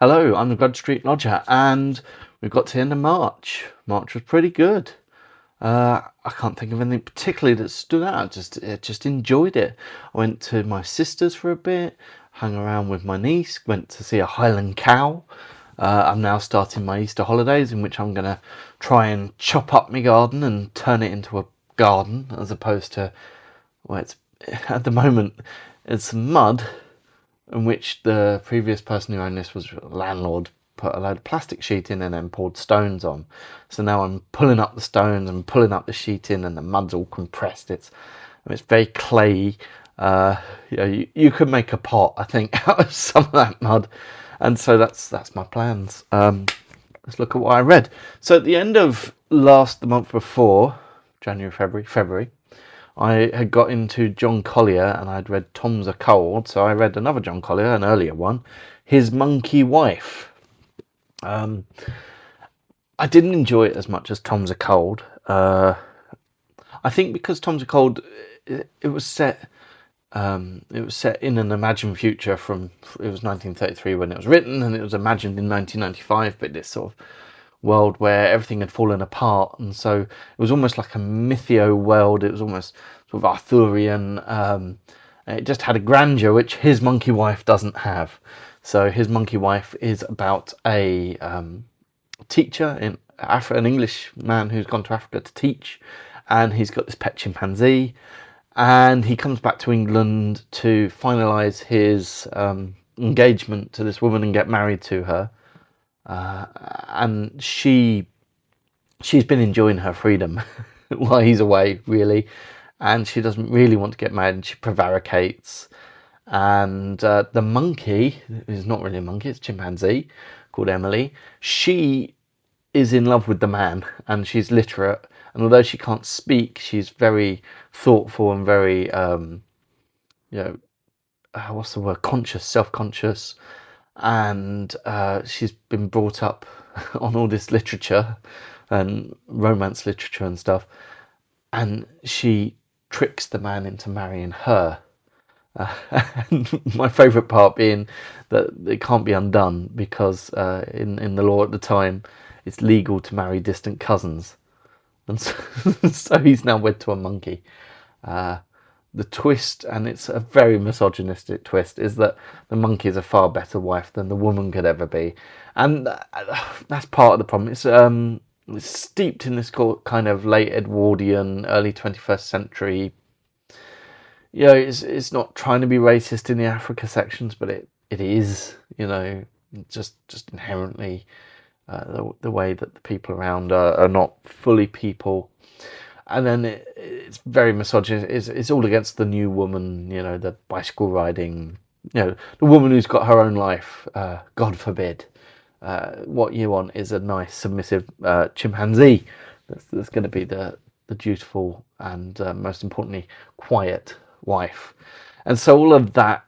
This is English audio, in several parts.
Hello, I'm the Grud Street Lodger, and we've got to the end of March. March was pretty good. I can't think of anything particularly that stood out. Just enjoyed it. I went to my sister's for a bit, hung around with my niece, went to see a Highland cow. I'm now starting my Easter holidays, in which I'm going to try and chop up my garden and turn it into a garden, as opposed to, well, it's at the moment it's mud, in which the previous person who owned this was a landlord, put a load of plastic sheet in and then poured stones on. So now I'm pulling up the stones and pulling up the sheet in, and the mud's all compressed. It's very clayey. You could make a pot, I think, out of some of that mud, and so that's my plans. Let's look at what I read. So at the end of the month before, January, February, I had got into John Collier, and I'd read Tom's a Cold, so I read another John Collier, an earlier one, His Monkey Wife. I didn't enjoy it as much as Tom's a Cold. I think because Tom's a Cold, it was set in an imagined future it was 1933 when it was written, and it was imagined in 1995, but this sort of world where everything had fallen apart, and so it was almost like a mythio world. It was almost sort of Arthurian. It just had a grandeur which His Monkey Wife doesn't have. So His Monkey Wife is about a teacher in Africa, an English man who's gone to Africa to teach, and he's got this pet chimpanzee, and he comes back to England to finalise his engagement to this woman and get married to her. And she's been enjoying her freedom while he's away, really, and she doesn't really want to get married, and she prevaricates. And the monkey, who's not really a monkey, it's a chimpanzee, called Emily, she is in love with the man, and she's literate, and although she can't speak, she's very thoughtful and very what's the word, self-conscious, and she's been brought up on all this literature and romance literature and stuff, and she tricks the man into marrying her. And my favourite part being that it can't be undone, because in the law at the time it's legal to marry distant cousins, and so he's now wed to a monkey. The twist, and it's a very misogynistic twist, is that the monkey is a far better wife than the woman could ever be, and that's part of the problem. It's steeped in this kind of late Edwardian, early 21st century. It's not trying to be racist in the Africa sections, but it is. Just inherently the way that the people around are not fully people. And then it's very misogynist. It's all against the new woman, the bicycle riding, the woman who's got her own life. God forbid. What you want is a nice, submissive chimpanzee that's going to be the dutiful and, most importantly, quiet wife. And so all of that,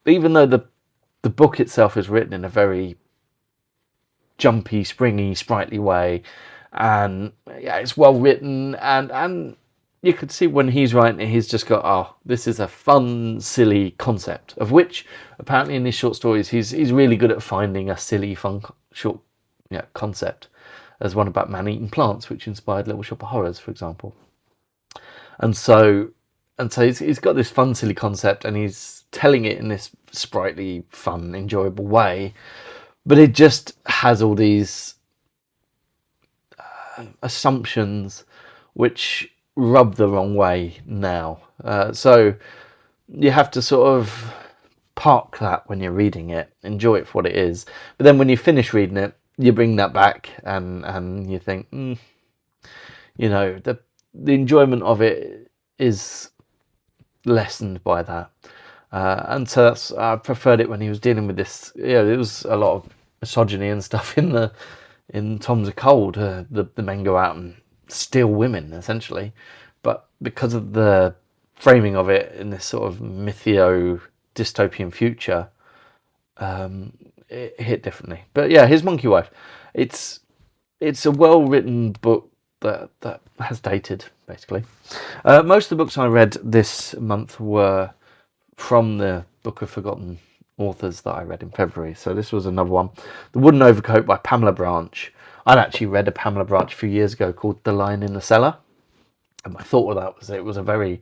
even though the book itself is written in a very jumpy, springy, sprightly way, and it's well written, and you could see when he's writing it, he's just got, this is a fun, silly concept, of which apparently in his short stories he's really good at finding a silly, fun short concept. There's one about man-eating plants, which inspired Little Shop of Horrors, for example. And so he's got this fun, silly concept, and he's telling it in this sprightly, fun, enjoyable way, but it just has all these assumptions which rub the wrong way now. So you have to sort of park that when you're reading it, enjoy it for what it is. But then when you finish reading it, you bring that back and you think, the enjoyment of it is lessened by that. And so I preferred it when he was dealing with this. There was a lot of misogyny and stuff in Tom's a Cold. The men go out and steal women, essentially, but because of the framing of it in this sort of mythio dystopian future, it hit differently. But His Monkey Wife, it's a well-written book that has dated, basically. Most of the books I read this month were from the Book of Forgotten authors that I read in February. So this was another one. The Wooden Overcoat by Pamela Branch. I'd actually read a Pamela Branch a few years ago called The Lion in the Cellar. And my thought of that was it was a very,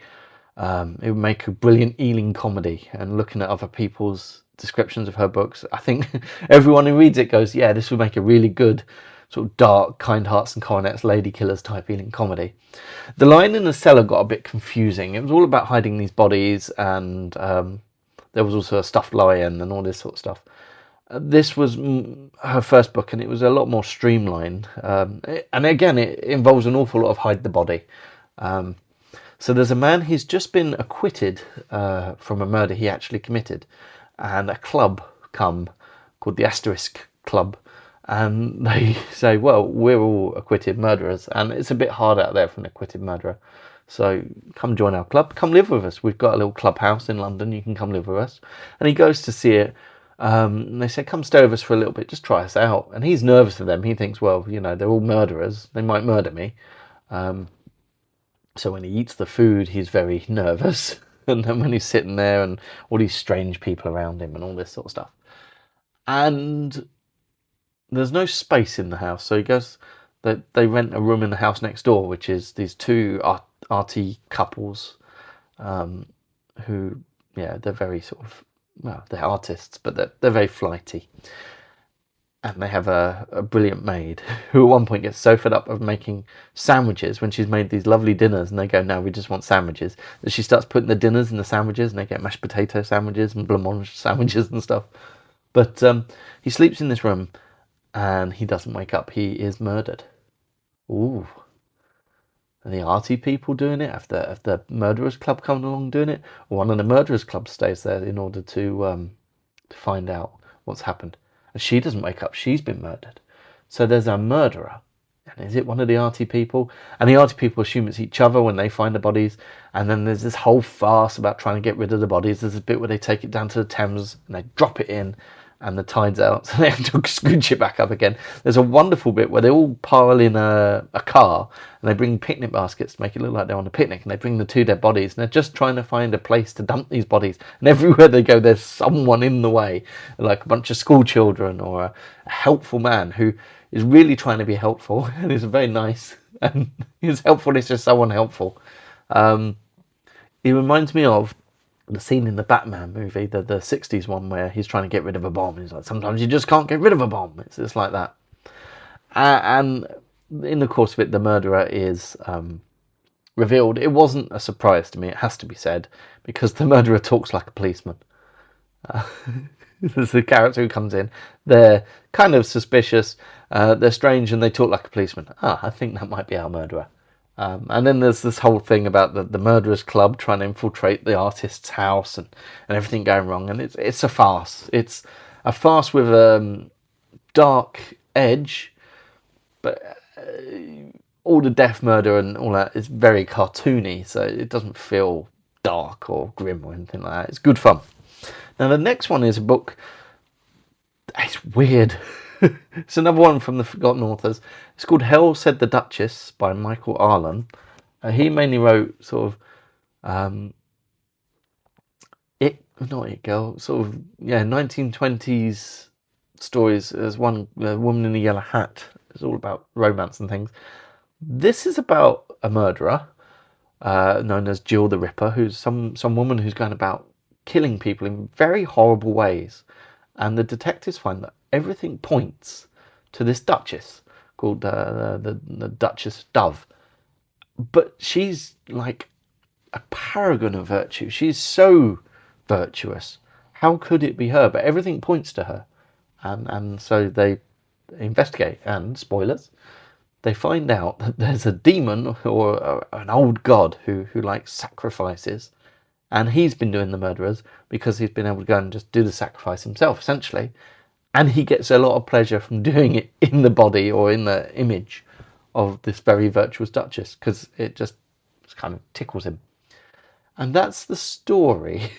it would make a brilliant Ealing comedy. And looking at other people's descriptions of her books, I think everyone who reads it goes, yeah, this would make a really good sort of dark, Kind Hearts and Coronets, Lady Killers type Ealing comedy. The Lion in the Cellar got a bit confusing. It was all about hiding these bodies, and there was also a stuffed lion and all this sort of stuff. This was her first book, and it was a lot more streamlined. And again, it involves an awful lot of hide the body. So there's a man, he's just been acquitted from a murder he actually committed. And a club come called the Asterisk Club. And they say, well, we're all acquitted murderers. And it's a bit hard out there for an acquitted murderer. So come join our club. Come live with us. We've got a little clubhouse in London. You can come live with us. And he goes to see it. And they say, come stay with us for a little bit, just try us out. And he's nervous for them. He thinks, well, you know, they're all murderers. They might murder me. So when he eats the food, he's very nervous. And then when he's sitting there and all these strange people around him and all this sort of stuff. And there's no space in the house. So he goes, they rent a room in the house next door, which is these two arty couples who, yeah, they're very sort of, well, they're artists, but they're very flighty. And they have a brilliant maid who at one point gets so fed up of making sandwiches when she's made these lovely dinners, and they go, no, we just want sandwiches, that she starts putting the dinners in the sandwiches, and they get mashed potato sandwiches and blancmange sandwiches and stuff. But he sleeps in this room and he doesn't wake up. He is murdered. Ooh. Are the arty people doing it? Have the murderers club coming along doing it? Or one of the murderers club stays there in order to find out what's happened. And she doesn't wake up. She's been murdered. So there's a murderer. And is it one of the arty people? And the arty people assume it's each other when they find the bodies. And then there's this whole farce about trying to get rid of the bodies. There's a bit where they take it down to the Thames and they drop it in. And the tide's out, so they have to scooch it back up again. There's a wonderful bit where they all pile in a car and they bring picnic baskets to make it look like they're on a picnic, and they bring the two dead bodies, and they're just trying to find a place to dump these bodies. And everywhere they go, there's someone in the way, like a bunch of school children or a helpful man who is really trying to be helpful and is very nice. And his helpfulness is so unhelpful. It reminds me of the scene in the Batman movie, the 60s one, where he's trying to get rid of a bomb. He's like, sometimes you just can't get rid of a bomb. It's just like that. And in the course of it, the murderer is revealed. It wasn't a surprise to me, it has to be said, because the murderer talks like a policeman. There's the character who comes in. They're kind of suspicious. They're strange and they talk like a policeman. I think that might be our murderer. And then there's this whole thing about the murderers club trying to infiltrate the artist's house and everything going wrong. And it's a farce. It's a farce with a dark edge, but all the death, murder and all that is very cartoony. So it doesn't feel dark or grim or anything like that. It's good fun. Now the next one is a book. It's weird. It's another one from the Forgotten Authors. It's called Hell Said the Duchess by Michael Arlen. He mainly wrote sort of not It Girl, sort of 1920s stories. There's one, The Woman in the Yellow Hat. It's all about romance and things. This is about a murderer known as Jill the Ripper, who's some woman who's going about killing people in very horrible ways. And the detectives find that everything points to this Duchess called the Duchess Dove. But she's like a paragon of virtue. She's so virtuous. How could it be her? But everything points to her. And so they investigate, and spoilers, they find out that there's a demon or an old god who likes sacrifices. And he's been doing the murderers because he's been able to go and just do the sacrifice himself, essentially. And he gets a lot of pleasure from doing it in the body or in the image of this very virtuous Duchess, because it just kind of tickles him. And that's the story.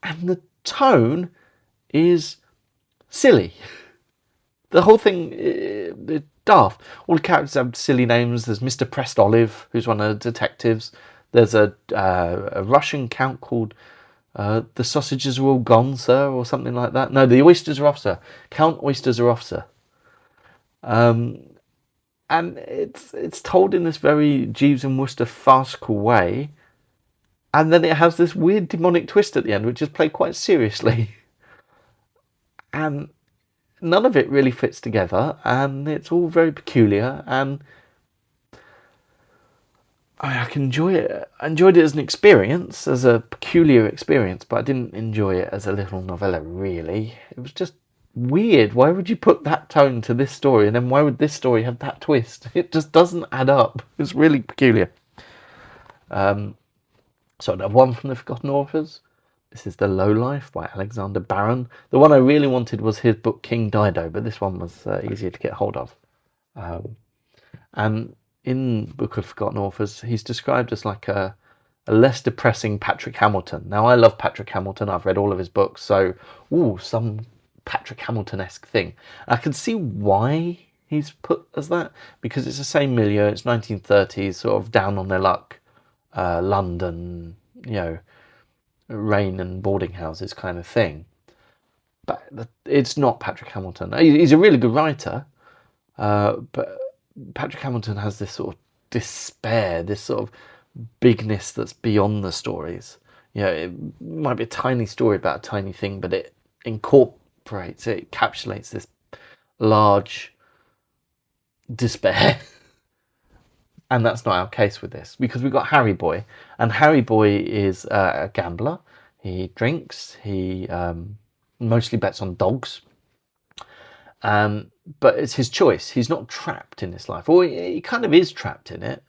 And the tone is silly. The whole thing is daft. All the characters have silly names. There's Mr. Prest Olive, who's one of the detectives. There's a Russian count called The sausages are all gone, sir, or something like that. No, the oysters are off, sir. Count oysters are off, sir. And it's told in this very Jeeves and Wooster farcical way, and then it has this weird demonic twist at the end, which is played quite seriously, and none of it really fits together, and it's all very peculiar, and I can enjoy it. I enjoyed it as an experience, as a peculiar experience, but I didn't enjoy it as a little novella, really. It was just weird. Why would you put that tone to this story, and then why would this story have that twist? It just doesn't add up. It's really peculiar. So another one from the Forgotten Authors. This is The Lowlife by Alexander Barron. The one I really wanted was his book King Dido, but this one was easier to get hold of. And in Book of Forgotten Authors, he's described as like a less depressing Patrick Hamilton. Now, I love Patrick Hamilton. I've read all of his books, so some Patrick Hamilton-esque thing. I can see why he's put as that, because it's the same milieu. It's 1930s, sort of down on their luck, London, rain and boarding houses kind of thing. But it's not Patrick Hamilton. He's a really good writer, but Patrick Hamilton has this sort of despair, this sort of bigness that's beyond the stories. It might be a tiny story about a tiny thing, but it incorporates, it encapsulates this large despair. And that's not our case with this, because we've got Harry Boy, and Harry Boy is a gambler. He drinks, he mostly bets on dogs. But it's his choice. He's not trapped in this life, or he kind of is trapped in it.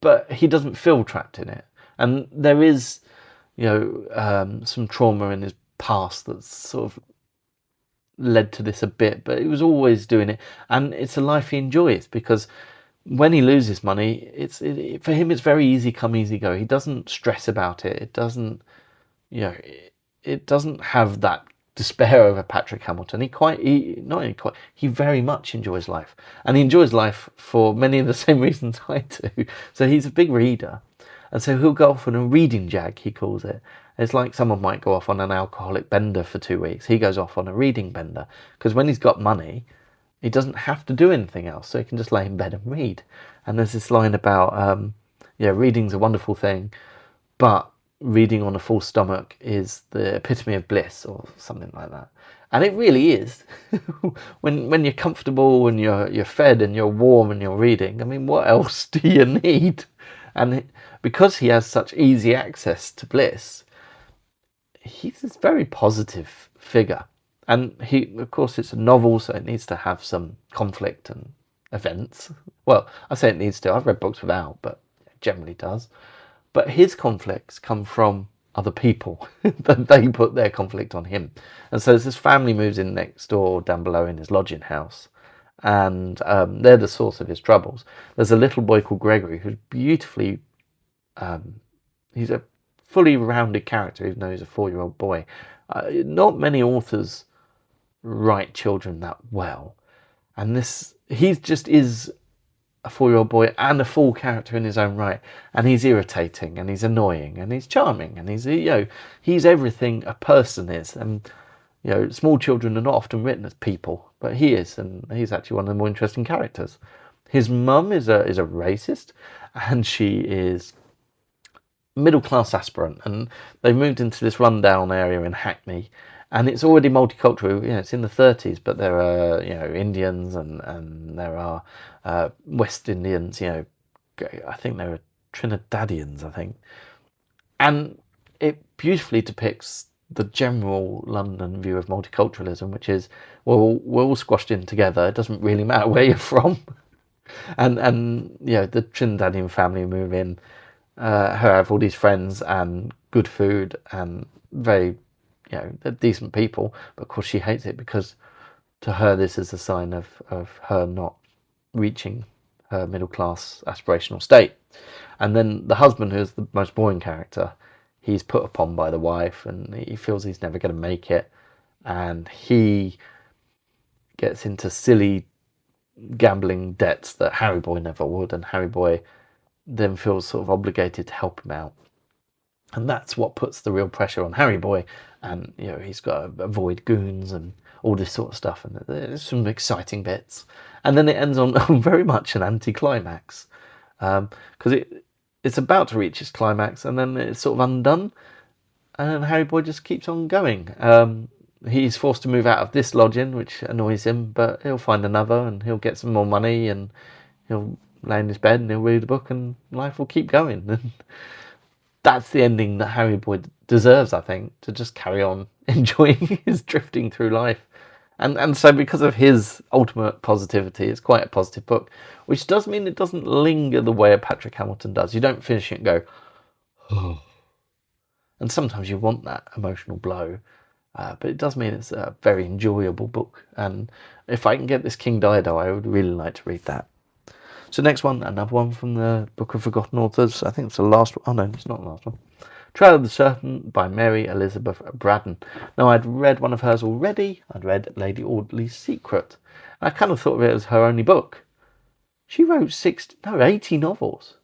But he doesn't feel trapped in it. And there is, some trauma in his past that's sort of led to this a bit, but he was always doing it, and it's a life he enjoys, because when he loses money, for him it's very easy come, easy go. He doesn't stress about it. It doesn't, it doesn't have that despair over Patrick Hamilton. He very much enjoys life, and he enjoys life for many of the same reasons I do. So he's a big reader, and so he'll go off on a reading jag, he calls it. It's like someone might go off on an alcoholic bender for 2 weeks. He goes off on a reading bender, because when he's got money, he doesn't have to do anything else, so he can just lay in bed and read. And there's this line about, reading's a wonderful thing, but reading on a full stomach is the epitome of bliss, or something like that. And it really is. when you're comfortable and you're fed and you're warm and you're reading, I mean, what else do you need? And because he has such easy access to bliss, he's this very positive figure. And of course, it's a novel, so it needs to have some conflict and events. Well, I say it needs to. I've read books without, but it generally does. But his conflicts come from other people. They put their conflict on him. And so this family moves in next door, down below in his lodging house. And they're the source of his troubles. There's a little boy called Gregory who's beautifully... he's a fully rounded character, even though he's a 4-year-old boy. Not many authors write children that well. And he just is a 4-year-old boy and a full character in his own right. And he's irritating, and he's annoying, and he's charming, and he's everything a person is. And small children are not often written as people, but he is, and he's actually one of the more interesting characters. His mum is a racist, and she is middle-class aspirant, and they've moved into this rundown area in Hackney, and it's already multicultural. It's in the 30s, but there are Indians and there are West Indians. I think there are Trinidadians, I think, and it beautifully depicts the general London view of multiculturalism, which is, well, we're all squashed in together. It doesn't really matter where you're from, and the Trinidadian family move in. Have all these friends and good food and very, they're decent people. But of course she hates it, because to her this is a sign of her not reaching her middle class aspirational state. And then the husband, who's the most boring character, he's put upon by the wife, and he feels he's never going to make it, and he gets into silly gambling debts that Harry Boy never would, and Harry Boy then feels sort of obligated to help him out. And that's what puts the real pressure on Harry Boy. And, he's got to avoid goons and all this sort of stuff. And there's some exciting bits. And then it ends on very much an anticlimax. Because it's about to reach its climax, and then it's sort of undone. And Harry Boy just keeps on going. He's forced to move out of this lodging, which annoys him, but he'll find another, and he'll get some more money, and he'll lay in his bed and he'll read a book, and life will keep going. And that's the ending that Harry Boy deserves, I think, to just carry on enjoying his drifting through life. And so because of his ultimate positivity, it's quite a positive book, which does mean it doesn't linger the way a Patrick Hamilton does. You don't finish it and go, oh. And sometimes you want that emotional blow. But it does mean it's a very enjoyable book. And if I can get this King Dido, I would really like to read that. So next one, another one from the Book of Forgotten Authors. I think it's the last one. Oh no, it's not the last one. Trail of the Serpent by Mary Elizabeth Braddon. Now, I'd read one of hers already. I'd read Lady Audley's Secret. I kind of thought of it as her only book. She wrote 80 novels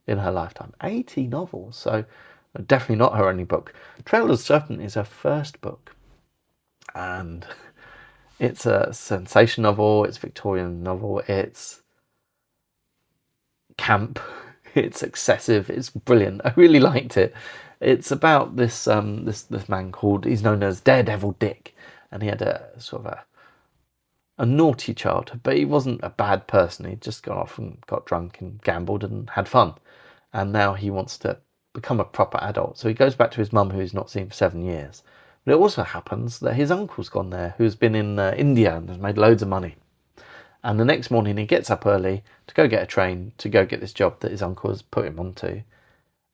in her lifetime. 80 novels. So definitely not her only book. Trail of the Serpent is her first book. And it's a sensation novel. It's a Victorian novel. It's camp. It's excessive. It's brilliant. I really liked it. It's about this this man he's known as Daredevil Dick, and he had a sort of a naughty childhood, but he wasn't a bad person. He'd just gone off and got drunk and gambled and had fun, and now he wants to become a proper adult. So he goes back to his mum, who he's not seen for 7 years. But it also happens that his uncle's gone there, who's been in India and has made loads of money. And the next morning he gets up early to go get a train to go get this job that his uncle has put him onto.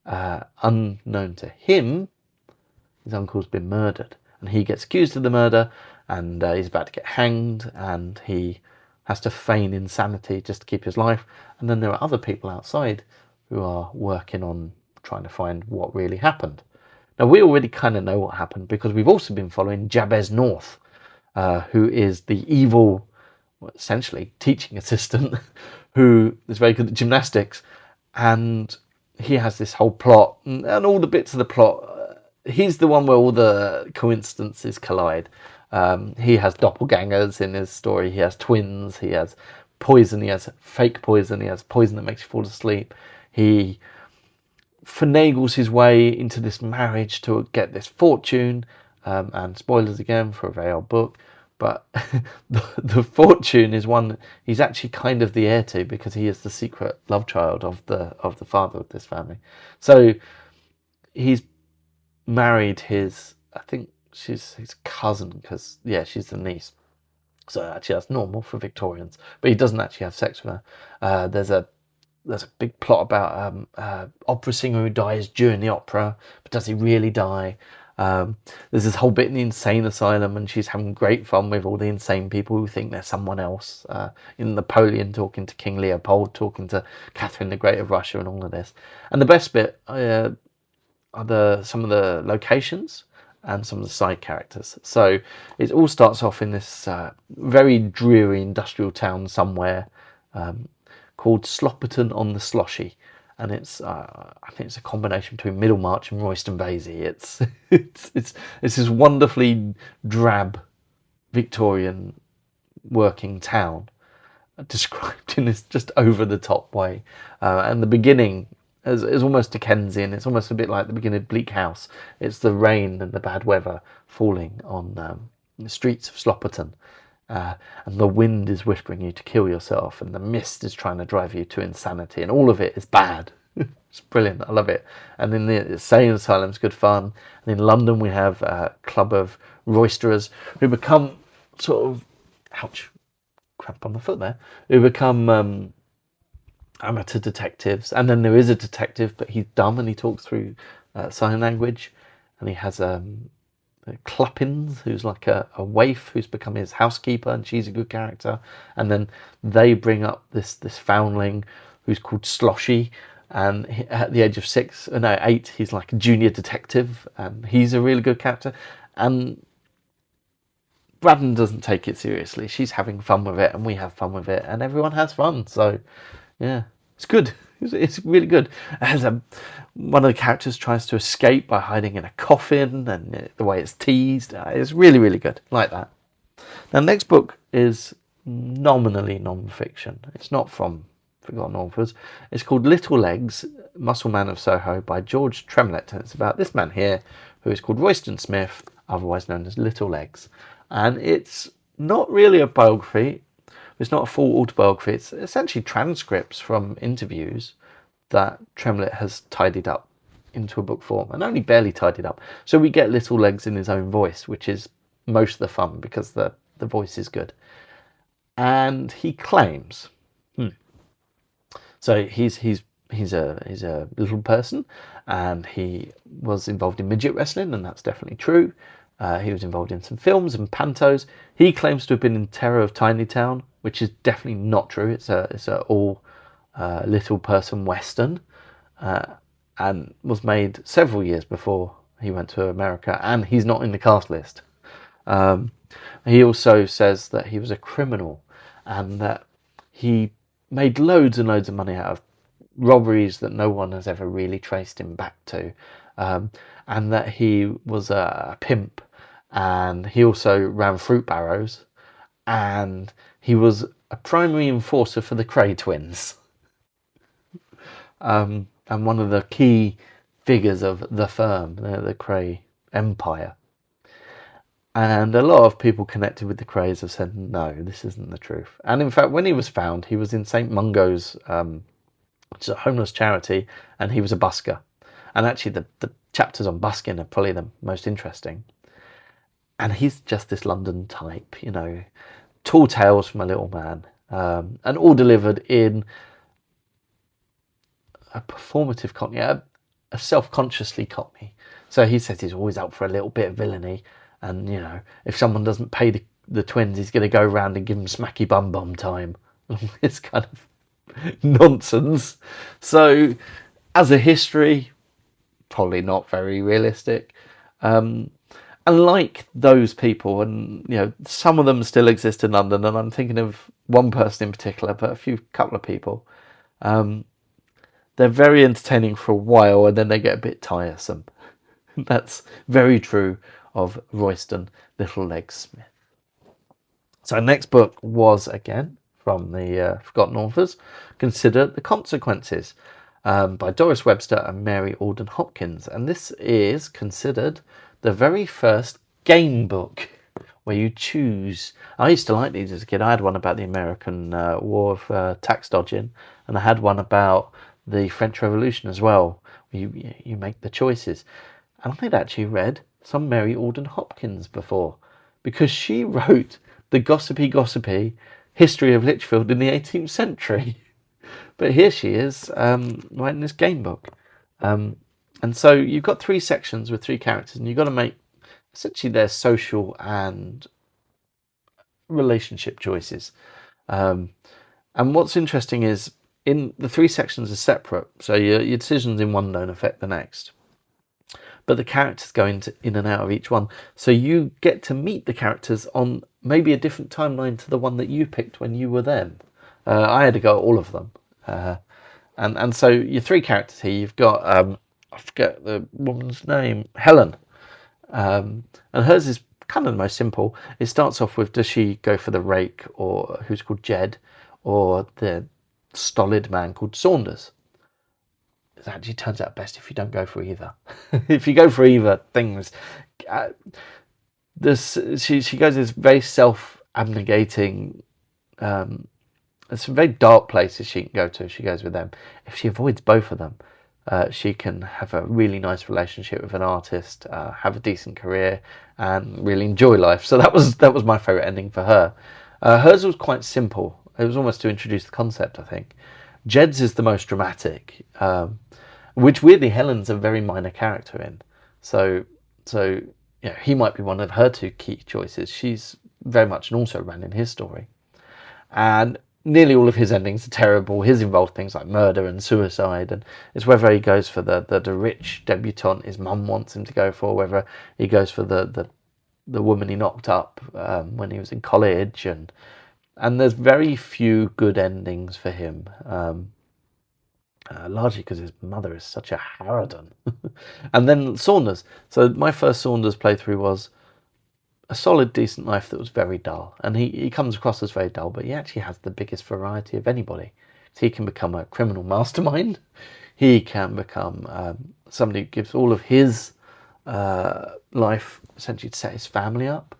Unknown to him, his uncle's been murdered, and he gets accused of the murder, and he's about to get hanged, and he has to feign insanity just to keep his life. And then there are other people outside who are working on trying to find what really happened. Now, we already kind of know what happened because we've also been following Jabez North, who is the evil, essentially teaching assistant who is very good at gymnastics, and he has this whole plot and all the bits of the plot. He's the one where all the coincidences collide. He has doppelgangers in his story. He has twins. He has poison. He has fake poison. He has poison that makes you fall asleep. He finagles his way into this marriage to get this fortune. And spoilers again for a very old book. But the fortune is one he's actually kind of the heir to, because he is the secret love child of the father of this family. So he's married his, I think she's his cousin, because she's the niece. So actually that's normal for Victorians, but he doesn't actually have sex with her. There's a big plot about opera singer who dies during the opera, but does he really die? There's this whole bit in the insane asylum, and she's having great fun with all the insane people who think they're someone else. In Napoleon talking to King Leopold, talking to Catherine the Great of Russia, and all of this. And the best bit are some of the locations and some of the side characters. So it all starts off in this very dreary industrial town somewhere called Slopperton on the Sloshy. And it's, I think it's a combination between Middlemarch and Royston Vasey. It's this wonderfully drab Victorian working town, described in this just over the top way. And the beginning is almost Dickensian. It's almost a bit like the beginning of Bleak House. It's the rain and the bad weather falling on the streets of Slopperton. And the wind is whispering you to kill yourself, and the mist is trying to drive you to insanity, and all of it is bad. It's brilliant. I love it. And in the insane asylum, it's good fun. And in London, we have a club of roisterers who become sort of, ouch, cramp on the foot there, who become amateur detectives. And then there is a detective, but he's dumb and he talks through sign language. And he has Cluppins, who's like a waif who's become his housekeeper, and she's a good character. And then they bring up this foundling who's called Sloshy, and at the age of 8, he's like a junior detective, and he's a really good character. And Braddon doesn't take it seriously. She's having fun with it, and we have fun with it, and everyone has fun. So yeah, it's good. It's really good. One of the characters tries to escape by hiding in a coffin, and the way it's teased, it's really, really good. Like that. Now, the next book is nominally non-fiction. It's not from Forgotten Authors. It's called Little Legs, Muscleman of Soho by George Tremlett. And it's about this man here who is called Royston Smith, otherwise known as Little Legs. And it's not really a biography. It's not a full autobiography. It's essentially transcripts from interviews that Tremlett has tidied up into a book form, and only barely tidied up. So we get Little Legs in his own voice, which is most of the fun because the voice is good. And he claims, so he's a little person, and he was involved in midget wrestling, and that's definitely true. He was involved in some films and pantos. He claims to have been in Terror of Tiny Town, which is definitely not true. It's a all little person western, and was made several years before he went to America, and he's not in the cast list. He also says that he was a criminal, and that he made loads and loads of money out of robberies that no one has ever really traced him back to, and that he was a pimp, and he also ran fruit barrows, and he was a primary enforcer for the Cray twins, and one of the key figures of the firm, the Cray empire. And a lot of people connected with the Crays have said, no, this isn't the truth. And in fact, when he was found, he was in St. Mungo's, which is a homeless charity, and he was a busker. And actually, the chapters on busking are probably the most interesting. And he's just this London type, tall tales from a little man, and all delivered in a performative Cockney, a self-consciously Cockney. So he says he's always up for a little bit of villainy. And, if someone doesn't pay the twins, he's going to go around and give them smacky bum time. It's kind of nonsense. So, as a history, probably not very realistic. And like those people, and, some of them still exist in London, and I'm thinking of one person in particular, but a couple of people. They're very entertaining for a while, and then they get a bit tiresome. That's very true of Royston Little Legs Smith. So next book was, again, from the Forgotten Authors, Consider the Consequences, by Doris Webster and Mary Alden Hopkins. And this is considered the very first game book where you choose. I used to like these as a kid. I had one about the American War of tax dodging, and I had one about the French Revolution as well. You make the choices. And I'd actually read some Mary Alden Hopkins before, because she wrote the gossipy history of Lichfield in the 18th century. But here she is, writing this game book. And so you've got 3 sections with 3 characters, and you've got to make essentially their social and relationship choices. And what's interesting is in the 3 sections are separate, so your decisions in one don't affect the next. But the characters go in and out of each one. So you get to meet the characters on maybe a different timeline to the one that you picked when you were them. I had to go at all of them. And so your 3 characters here, you've got, I forget the woman's name, Helen. And hers is kind of the most simple. It starts off with, does she go for the rake, or who's called Jed, or the stolid man called Saunders? It actually turns out best if you don't go for either. If you go for either, things... she goes this very self-abnegating... there's some very dark places she can go to if she goes with them. If she avoids both of them, she can have a really nice relationship with an artist, have a decent career, and really enjoy life. So that was my favourite ending for her. Hers was quite simple. It was almost to introduce the concept, I think. Jed's is the most dramatic, which weirdly Helen's a very minor character in. So he might be one of her 2 key choices. She's very much an also-ran in his story. And nearly all of his endings are terrible. His involve things like murder and suicide, and it's whether he goes for the rich debutante his mum wants him to go for, whether he goes for the woman he knocked up when he was in college, and there's very few good endings for him. largely because his mother is such a harridan. And then Saunders. So my first Saunders playthrough was a solid, decent life that was very dull. And he comes across as very dull, but he actually has the biggest variety of anybody. So he can become a criminal mastermind. He can become somebody who gives all of his life essentially to set his family up.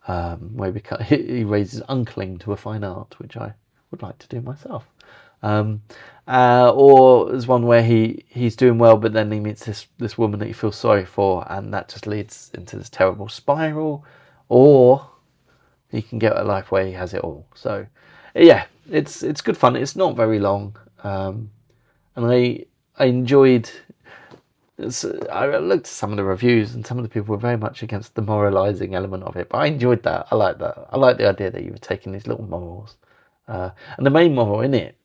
Where he raises uncling to a fine art, which I would like to do myself. Or there's one where he's doing well, but then he meets this woman that he feels sorry for, and that just leads into this terrible spiral. Or he can get a life where he has it all. So yeah, it's good fun. It's not very long, and I enjoyed. I looked at some of the reviews, and some of the people were very much against the moralising element of it, but I enjoyed that. I like that. I like the idea that you were taking these little morals, and the main moral in it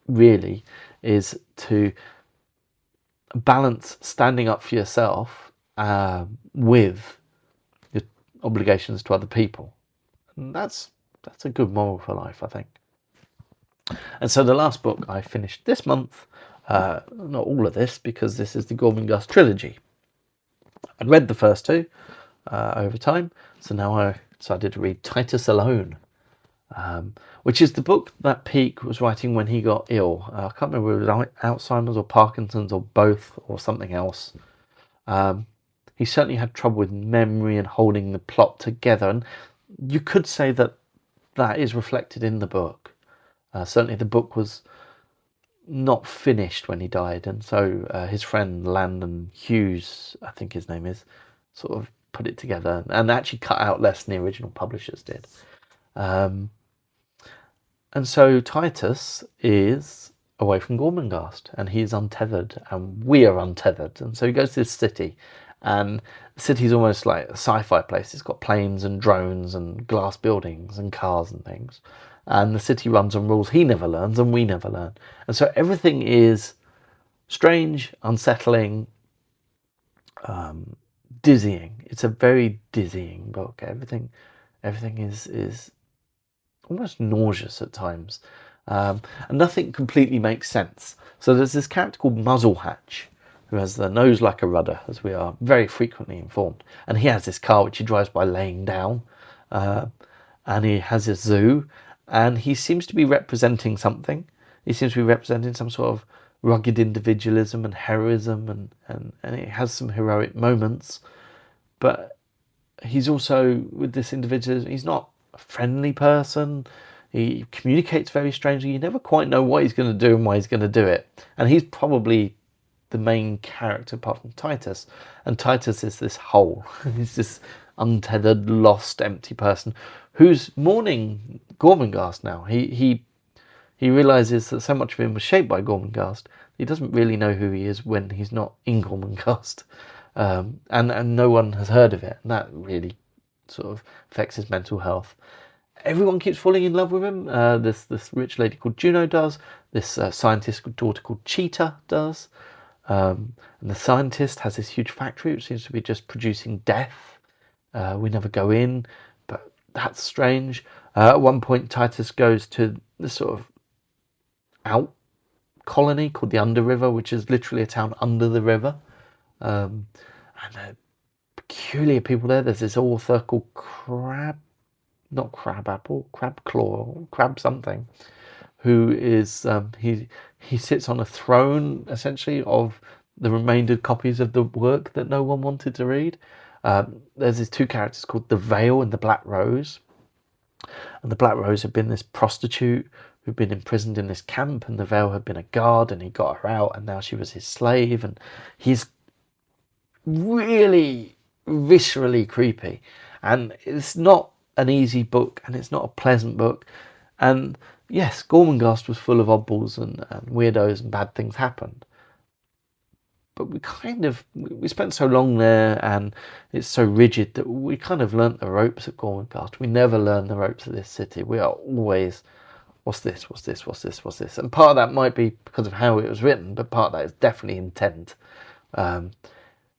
really is to balance standing up for yourself with your obligations to other people, and that's a good moral for life, I think. And so the last book I finished this month, not all of this because this is the Gormenghast trilogy. I'd read the first two over time, so now I decided to read Titus Alone, which is the book that Peake was writing when he got ill. I can't remember if it was Alzheimer's or Parkinson's or both or something else. He certainly had trouble with memory and holding the plot together, and you could say that is reflected in the book. Certainly the book was not finished when he died, and so his friend Landon Hughes, I think his name is, sort of put it together and actually cut out less than the original publishers did. And so Titus is away from Gormenghast, and he's untethered, and we are untethered. And so he goes to this city, and the city's almost like a sci-fi place. It's got planes and drones and glass buildings and cars and things. And the city runs on rules he never learns and we never learn. And so everything is strange, unsettling, dizzying. It's a very dizzying book. Everything is almost nauseous at times. And nothing completely makes sense. So there's this character called Muzzlehatch, who has the nose like a rudder, as we are very frequently informed. And he has this car which he drives by laying down. And he has a zoo. And he seems to be representing something. He seems to be representing some sort of rugged individualism and heroism, and it has some heroic moments. But he's also, with this individualism, he's not a friendly person. He communicates very strangely. You never quite know what he's going to do and why he's going to do it. And he's probably the main character apart from Titus. And Titus is this hole. He's this untethered, lost, empty person who's mourning Gormenghast now. He realises that so much of him was shaped by Gormenghast. He doesn't really know who he is when he's not in Gormenghast. And no one has heard of it. And that really sort of affects his mental health. Everyone keeps falling in love with him. This rich lady called Juno does. This scientist daughter called Cheetah does. And the scientist has this huge factory which seems to be just producing death. We never go in, but that's strange. At one point, Titus goes to this sort of out colony called the Under River, which is literally a town under the river. And they're peculiar people there. There's this author called Crab Claw, Crab something, who is he sits on a throne essentially of the remainder copies of the work that no one wanted to read. There's these two characters called the Veil and the Black Rose, and the Black Rose had been this prostitute who'd been imprisoned in this camp, and the Veil had been a guard, and he got her out, and now she was his slave. And he's really viscerally creepy, and it's not an easy book, and it's not a pleasant book. And yes, Gormenghast was full of oddballs and weirdos, and bad things happened. But we spent so long there, and it's so rigid that we kind of learnt the ropes at Gormenghast. We never learn the ropes of this city. We are always, what's this? And part of that might be because of how it was written, but part of that is definitely intent.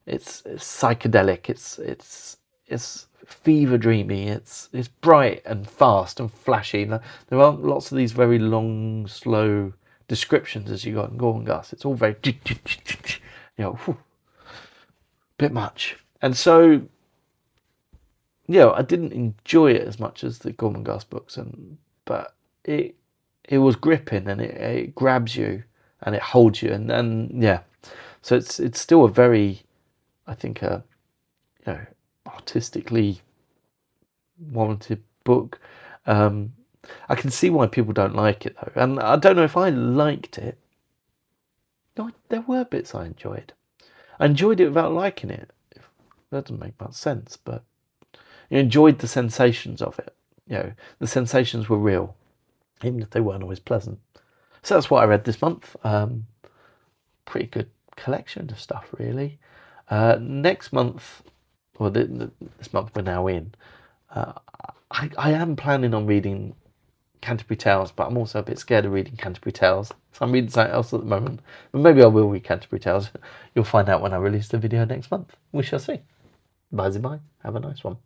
It's psychedelic. It's fever dreamy. It's bright and fast and flashy. There aren't lots of these very long, slow descriptions as you go in Gormenghast. It's all very, bit much. And so, I didn't enjoy it as much as the Gormenghast books, but it was gripping, and it grabs you and it holds you, and so it's still a very, I think, artistically warranted book. I can see why people don't like it though, and I don't know if I liked it. No, there were bits I enjoyed. I enjoyed it without liking it. That doesn't make much sense, but you enjoyed the sensations of it. The sensations were real, even if they weren't always pleasant. So that's what I read this month. Pretty good collection of stuff, really. Next month, or this month we're now in, I am planning on reading Canterbury Tales, but I'm also a bit scared of reading Canterbury Tales, so I'm reading something else at the moment. But maybe I will read Canterbury Tales. You'll find out when I release the video next month. We shall see. Bye. Have a nice one.